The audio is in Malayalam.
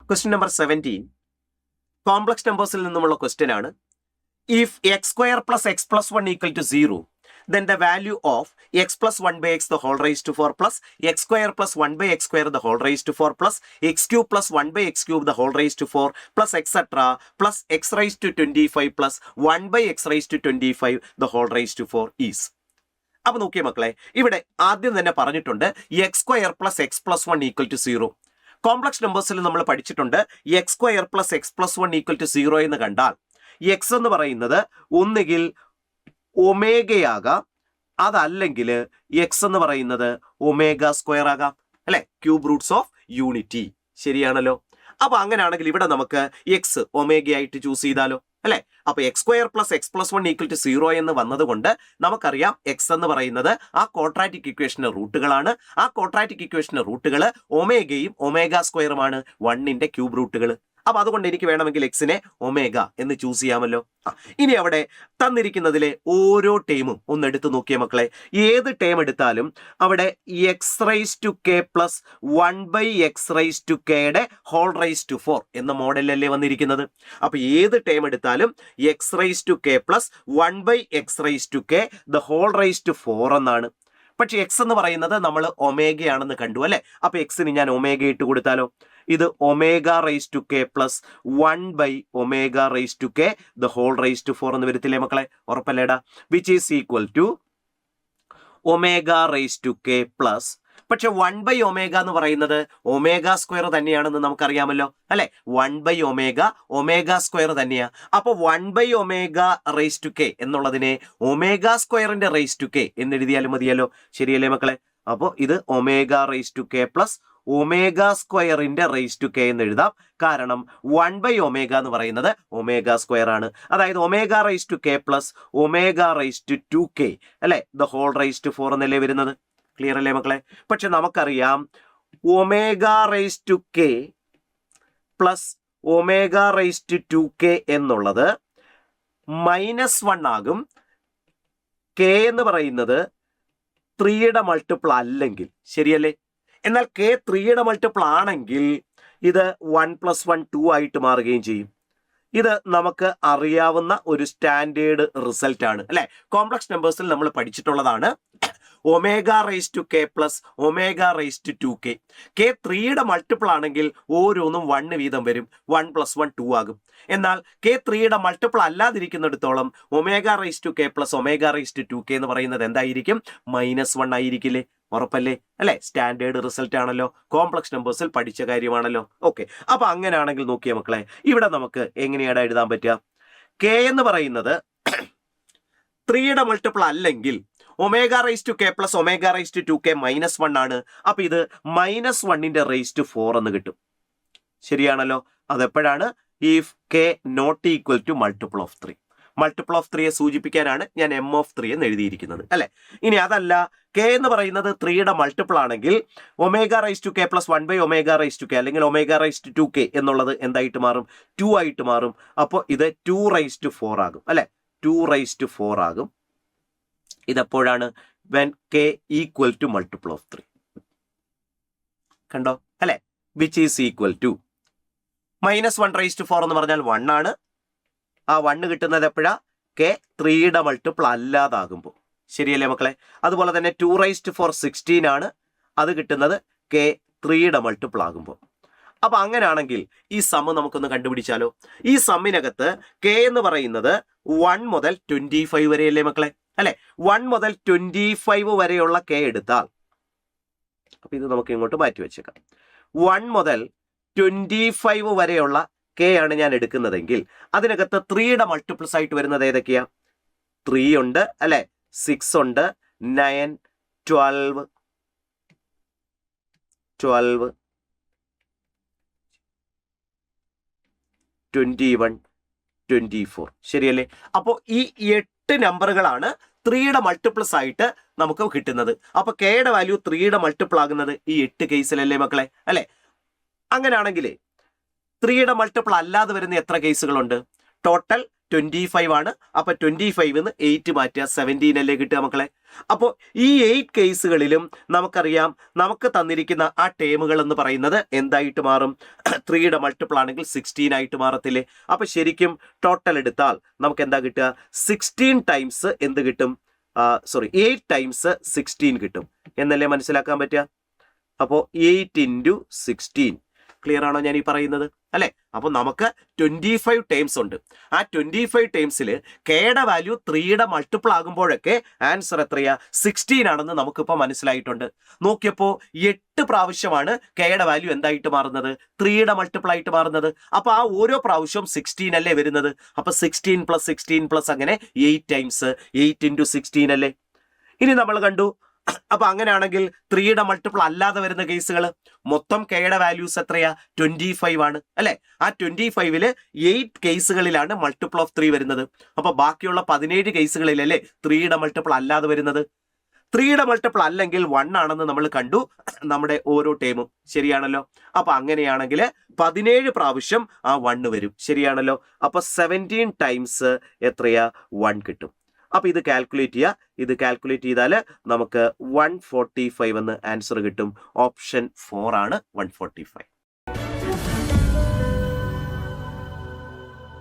ക്വസ്റ്റ്യൻ നമ്പർ 17 കോംപ്ലക്സ് നമ്പേഴ്സിൽ നിന്നുമുള്ള ക്വസ്റ്റ്യൻ ആണ്. If x square plus X plus 1 equal to 0, then the value of x plus 1 by x the whole raised to 4 plus x square plus 1 by x square the whole raised to 4 plus x cube plus 1 by x cube the whole raised to 4 plus etc. plus x raised to 25 plus 1 by x raised to 25 the whole raised to 4 is. അപ്പൊ നോക്കിയേ മക്കളെ, ഇവിടെ ആദ്യം തന്നെ പറഞ്ഞിട്ടുണ്ട് X square plus X plus 1 equal to 0. Complex നമ്പേഴ്സിൽ നമ്മൾ പഠിച്ചിട്ടുണ്ട് X square plus X plus 1 equal to 0 എന്ന് കണ്ടാൽ എക്സ് എന്ന് പറയുന്നത് ഒന്നുകിൽ ഒമേഗയാകാം, അതല്ലെങ്കിൽ എക്സ് എന്ന് പറയുന്നത് ഒമേഗ സ്ക്വയർ ആകാം, അല്ലെ? Cube Roots of unity. ശരിയാണല്ലോ. അപ്പൊ അങ്ങനെയാണെങ്കിൽ ഇവിടെ നമുക്ക് എക്സ് ഒമേഗയായിട്ട് ചൂസ് ചെയ്താലോ, അല്ലെ? അപ്പൊ x square plus X plus 1 equal to 0 എന്ന് വന്നതുകൊണ്ട് നമുക്കറിയാം എക്സ് എന്ന് പറയുന്നത് ആ ക്വാഡ്രാറ്റിക് ഇക്വേഷന്റെ റൂട്ടുകളാണ്. ആ ക്വാഡ്രാറ്റിക് ഇക്വേഷന്റെ റൂട്ടുകൾ ഒമേഗയും ഒമേഗ സ്ക്വയറുമാണ് 1ന്റെ ക്യൂബ് റൂട്ടുകൾ. അപ്പൊ അതുകൊണ്ട് എനിക്ക് വേണമെങ്കിൽ എക്സിനെ ഒമേഗ എന്ന് ചൂസ് ചെയ്യാമല്ലോ. ഇനി അവിടെ തന്നിരിക്കുന്നതിലെ ഓരോ ടേമും ഒന്ന് എടുത്തു നോക്കിയ മക്കളെ. ഏത് ടേം എടുത്താലും അവിടെ X rice to K plus 1 by X raise to കെയുടെ ഹോൾ റൈസ് ടു 4 എന്ന മോഡലല്ലേ വന്നിരിക്കുന്നത്. അപ്പൊ ഏത് ടേം എടുത്താലും X rice to K plus 1 by X rice to K the whole raise to 4 എന്നാണ്. പക്ഷെ എക്സ് എന്ന് പറയുന്നത് നമ്മൾ ഒമേഗയാണെന്ന് കണ്ടു, അല്ലെ? അപ്പൊ എക്സിന് ഞാൻ ഒമേഗ ഇട്ട് കൊടുത്താലോ? ഇത് omega raise to K plus 1 by omega raise to K the whole raise to 4 എന്ന് വരത്തില്ലേ മക്കളെ? ഉറപ്പല്ലേടാ? Which is equal to omega raise to K plus, പക്ഷെ 1 ബൈ ഒമേഗ എന്ന് പറയുന്നത് ഒമേഗ സ്ക്വയർ തന്നെയാണെന്ന് നമുക്കറിയാമല്ലോ, അല്ലെ? 1 ബൈ ഒമേഗ ഒമേഗ സ്ക്വയർ തന്നെയാ. അപ്പൊ 1 by omega raise to k എന്നുള്ളതിനെ ഒമേഗ സ്ക്വയറിന്റെ റൈസ് ടു കെ എന്ന് എഴുതിയാലും മതിയല്ലോ. ശരിയല്ലേ മക്കളെ? അപ്പോൾ ഇത് omega raise to K plus omega സ്ക്വയറിന്റെ റൈസ് ടു കെ എന്ന് എഴുതാം. കാരണം 1 ബൈ ഒമേഗ എന്ന് പറയുന്നത് ഒമേഗ സ്ക്വയർ ആണ്. അതായത് omega raise to K plus omega raise to 2k, അല്ലെ? ദ ഹോൾ റൈസ് ടു 4 എന്നല്ലേ വരുന്നത്. ക്ലിയർ അല്ലേ മക്കളെ? പക്ഷെ നമുക്കറിയാം omega raise to K plus omega raise to 2k എന്നുള്ളത് -1 ആകും. കെ എന്ന് പറയുന്നത് 3യുടെ മൾട്ടിപ്പിൾ അല്ലെങ്കിൽ. ശരിയല്ലേ? എന്നാൽ കെ 3യുടെ മൾട്ടിപ്പിൾ ആണെങ്കിൽ ഇത് 1 + 1 2 ആയിട്ട് മാറുകയും ചെയ്യും. ഇത് നമുക്ക് അറിയാവുന്ന ഒരു സ്റ്റാൻഡേർഡ് റിസൾട്ട് ആണ്, അല്ലെ? കോംപ്ലക്സ് നമ്പേഴ്സിൽ നമ്മൾ പഠിച്ചിട്ടുള്ളതാണ്. Omega raise to K plus omega raise to 2k. K 3യുടെ മൾട്ടിപ്പിൾ ആണെങ്കിൽ ഓരോന്നും 1 വീതം വരും. 1 + 1 2 ആകും. എന്നാൽ കെ 3യുടെ മൾട്ടിപ്പിൾ അല്ലാതിരിക്കുന്നിടത്തോളം omega raise to K plus omega raise to 2k എന്ന് പറയുന്നത് എന്തായിരിക്കും? -1 ആയിരിക്കില്ലേ? ഉറപ്പല്ലേ? അല്ലെ? സ്റ്റാൻഡേർഡ് റിസൾട്ട് ആണല്ലോ, കോംപ്ലക്സ് നമ്പേഴ്സിൽ പഠിച്ച കാര്യമാണല്ലോ. ഓക്കെ, അപ്പൊ അങ്ങനെയാണെങ്കിൽ നോക്കിയ മക്കളെ, ഇവിടെ നമുക്ക് എങ്ങനെയാണ് എഴുതാൻ പറ്റുക? കെ എന്ന് പറയുന്നത് 3യുടെ മൾട്ടിപ്പിൾ അല്ലെങ്കിൽ omega raise to K plus omega raise to 2k -1 ആണ്. അപ്പൊ ഇത് -1ന്റെ റൈസ് ടു 4 എന്ന് കിട്ടും. ശരിയാണല്ലോ? അതെപ്പോഴാണ്? If K not equal to multiple of 3. Multiple of 3യെ സൂചിപ്പിക്കാനാണ് ഞാൻ m ഓഫ് 3 എന്ന് എഴുതിയിരിക്കുന്നത്, അല്ലെ? ഇനി അതല്ല, കെ എന്ന് പറയുന്നത് 3യുടെ മൾട്ടിപ്പിൾ ആണെങ്കിൽ omega raise to K plus 1 by omega raise to k അല്ലെങ്കിൽ ഒമേഗ റൈസ് ടു 2k എന്നുള്ളത് എന്തായിട്ട് മാറും? 2 ആയിട്ട് മാറും. അപ്പോൾ ഇത് 2 റൈസ് ടു 4 ആകും, അല്ലെ? 2 റൈസ് ടു 4 ആകും. ഇതെപ്പോഴാണ്? When K equal to multiple of 3. കണ്ടോ, അല്ലെ? Which is equal to -1 raise to 4 എന്ന് പറഞ്ഞാൽ 1 ആണ്. ആ 1 കിട്ടുന്നത് എപ്പോഴാ? കെ 3യുടെ മൾട്ടിപ്പിൾ അല്ലാതാകുമ്പോൾ. ശരിയല്ലേ മക്കളെ? അതുപോലെ തന്നെ 2 റൈസ് ടു 4 16 ആണ്. അത് കിട്ടുന്നത് കെ 3യുടെ മൾട്ടിപ്പിൾ ആകുമ്പോൾ. അപ്പൊ അങ്ങനെയാണെങ്കിൽ ഈ സമ്മ് നമുക്കൊന്ന് കണ്ടുപിടിച്ചാലോ? ഈ സമ്മിനകത്ത് കെ എന്ന് പറയുന്നത് 1 മുതൽ 25 വരെയല്ലേ മക്കളെ? അല്ലെ? 1 മുതൽ 25 വരെയുള്ള കെ എടുത്താൽ, അപ്പൊ ഇത് നമുക്ക് ഇങ്ങോട്ട് മാറ്റി വെച്ചേക്കാം. 1 മുതൽ 25 വരെയുള്ള കെ ആണ് ഞാൻ എടുക്കുന്നതെങ്കിൽ അതിനകത്ത് 3യുടെ മൾട്ടിപ്പിൾസ് ആയിട്ട് വരുന്നത് ഏതൊക്കെയാ? 3 ഉണ്ട്, അല്ലെ? 6 ഉണ്ട്, 9 12 21 24. ശരിയല്ലേ? അപ്പോൾ ഈ 8 നമ്പറുകളാണ് 3യുടെ മൾട്ടിപ്പിൾസ് ആയിട്ട് നമുക്ക് കിട്ടുന്നത്. അപ്പൊ കെയുടെ വാല്യൂ 3യുടെ മൾട്ടിപ്പിൾ ആകുന്നത് ഈ 8 കേസിലല്ലേ മക്കളെ? അല്ലെ? അങ്ങനെയാണെങ്കിൽ 3യുടെ മൾട്ടിപ്പിൾ അല്ലാതെ വരുന്ന എത്ര കേസുകളുണ്ട്? ടോട്ടൽ 25 ആണ്. അപ്പൊ 25 8 മാറ്റുക 17 അല്ലേ കിട്ടുക മക്കളെ. അപ്പോൾ ഈ 8 കേസുകളിലും നമുക്കറിയാം നമുക്ക് തന്നിരിക്കുന്ന ആ ടേമുകൾ എന്ന് പറയുന്നത് എന്തായിട്ട് മാറും? 3യുടെ മൾട്ടിപ്പിൾ ആണെങ്കിൽ 16 ആയിട്ട് മാറത്തില്ലേ? അപ്പൊ ശരിക്കും ടോട്ടൽ എടുത്താൽ നമുക്ക് എന്താ കിട്ടുക? 16 ടൈംസ് എന്ത് കിട്ടും? 8 ടൈംസ് 16 കിട്ടും എന്നല്ലേ മനസ്സിലാക്കാൻ പറ്റുക? അപ്പോൾ 8 × 16 ക്ലിയർ ആണോ ഞാൻ ഈ പറയുന്നത്? അല്ലെ? അപ്പൊ നമുക്ക് 25 ടേംസ് ഉണ്ട്. ആ 25 ടേംസിൽ കെയുടെ വാല്യൂ 3യുടെ മൾട്ടിപ്പിൾ ആകുമ്പോഴൊക്കെ ആൻസർ എത്രയാ? 16 ആണെന്ന് നമുക്കിപ്പോൾ മനസ്സിലായിട്ടുണ്ട്. നോക്കിയപ്പോൾ 8 പ്രാവശ്യമാണ് കെയുടെ വാല്യൂ എന്തായിട്ട് മാറുന്നത്? 3യുടെ മൾട്ടിപ്പിൾ ആയിട്ട് മാറുന്നത്. അപ്പൊ ആ ഓരോ പ്രാവശ്യവും 16 അല്ലേ വരുന്നത്? അപ്പൊ 16 + 16 അങ്ങനെ 8 ടൈംസ് 8 × 16 അല്ലേ? ഇനി നമ്മൾ കണ്ടു. അപ്പൊ അങ്ങനെയാണെങ്കിൽ 3യുടെ മൾട്ടിപ്പിൾ അല്ലാതെ വരുന്ന കേസുകൾ മൊത്തം കെയുടെ വാല്യൂസ് എത്രയാ? 25 ആണ് അല്ലെ? ആ 25ൽ 8 കേസുകളിലാണ് മൾട്ടിപ്പിൾ ഓഫ് 3 വരുന്നത്. അപ്പൊ ബാക്കിയുള്ള 17 കേസുകളിലല്ലേ 3യുടെ മൾട്ടിപ്പിൾ അല്ലാതെ വരുന്നത്? 3യുടെ മൾട്ടിപ്പിൾ അല്ലെങ്കിൽ 1 ആണെന്ന് നമ്മൾ കണ്ടു നമ്മുടെ ഓരോ ടേമും. ശരിയാണല്ലോ? അപ്പൊ അങ്ങനെയാണെങ്കിൽ 17 പ്രാവശ്യം ആ 1 വരും. ശരിയാണല്ലോ? അപ്പൊ 17 ടൈംസ് എത്രയാ? 1 കിട്ടും. അപ്പൊ ഇത് കാൽക്കുലേറ്റ് ചെയ്യുക. ഇത് കാൽക്കുലേറ്റ് ചെയ്താൽ നമുക്ക് 145 എന്ന് ആൻസർ കിട്ടും. ഓപ്ഷൻ 4 ആണ് 145.